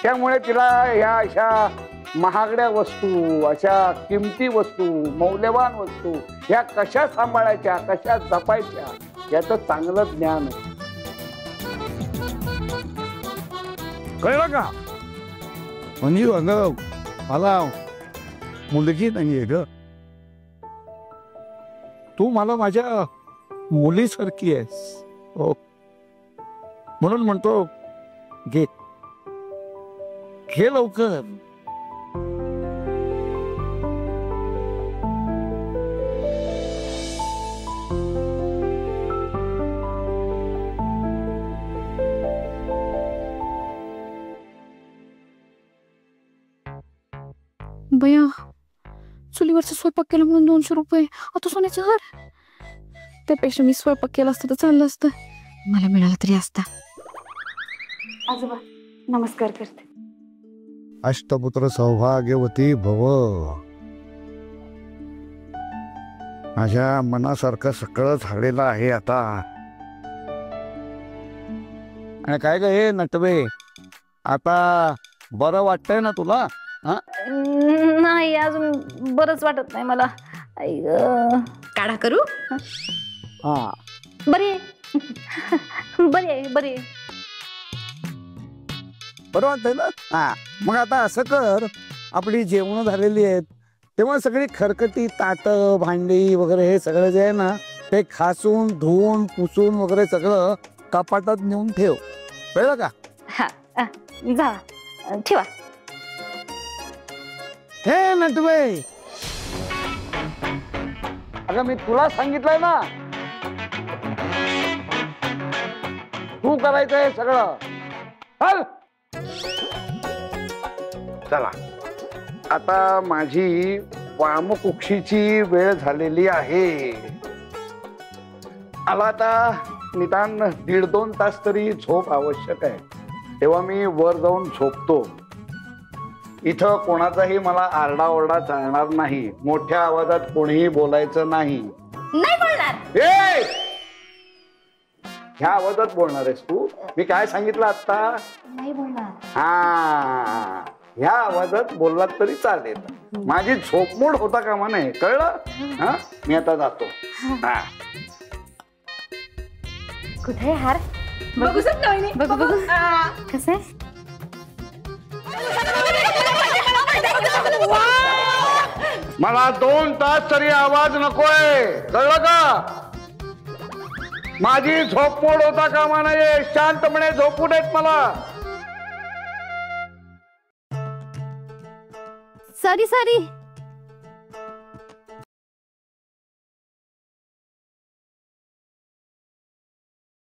त्यामुळे तिला या अशा महागड्या वस्तू, अशा किमती वस्तू, मौल्यवान वस्तू या कशा सांभाळायच्या, कशा जपायच्या याचं चांगलं ज्ञान आहे. कळलं का? म्हणजे अगं मला मुलगी नाहीये ग, तू मला माझ्या मुलीसारखी आहेस. हो, म्हणून म्हणतो घे घे लवकर. बया, चुलीवरचा स्वयंपाक केला म्हणून 200 रुपये, आता सोन्याचा हार. त्यापेक्षा मी स्वयंपाक केला असतं तर चाललं असतं, मला मिळाला तरी असता. आजोबा नमस्कार करते. अष्टपुत्र सौभाग्यवती भव. माझ्या मनासारखं सगळं झालेलं आहे आता. आणि काय ग हे नटवे, आता बरं वाटतंय ना तुला? नाही, अजून बरंच वाटत नाही मला. काढा करू? हा, बरी बरी आहे, बरी आहे. बरं वाटतंय ना? हा, मग आता असं कर, आपली जेवण झालेली आहेत तेव्हा सगळी खरकटी ताट भांडी वगैरे हे सगळं जे आहे ना ते घासून धुवून पुसून वगैरे सगळं कपाटात नेऊन ठेव. कळलं का? हा, जा ठेवा. हे नटवे, अगं मी तुला सांगितलंय ना, तू करायचंय सगळं. चल. चला, आता माझी वामकुक्षीची वेळ झालेली आहे. मला आता निदान 1.5-2 तास तरी झोप आवश्यक आहे. तेव्हा मी वर जाऊन झोपतो. इथं कोणाचाही मला आरडाओरडा चालणार नाही. मोठ्या आवाजात कोणीही बोलायचं नाही. नाही बोलणार. ह्या आवाजात बोलणार आहेस तू? मी काय सांगितलं आता? नाही बोलणार. हा, ह्या आवाजात बोललात तरी चालेल. माझी झोपमोड होता कामा नये. कळलं? हा, मी आता जातो. हा, कुठे हार? बघू बघू बघू कसं आहे? मला 2 तास तरी आवाज नकोय. कळलं का? माझी झोपमोड होता कामा नये. शांतपणे झोपू देत मला. सॉरी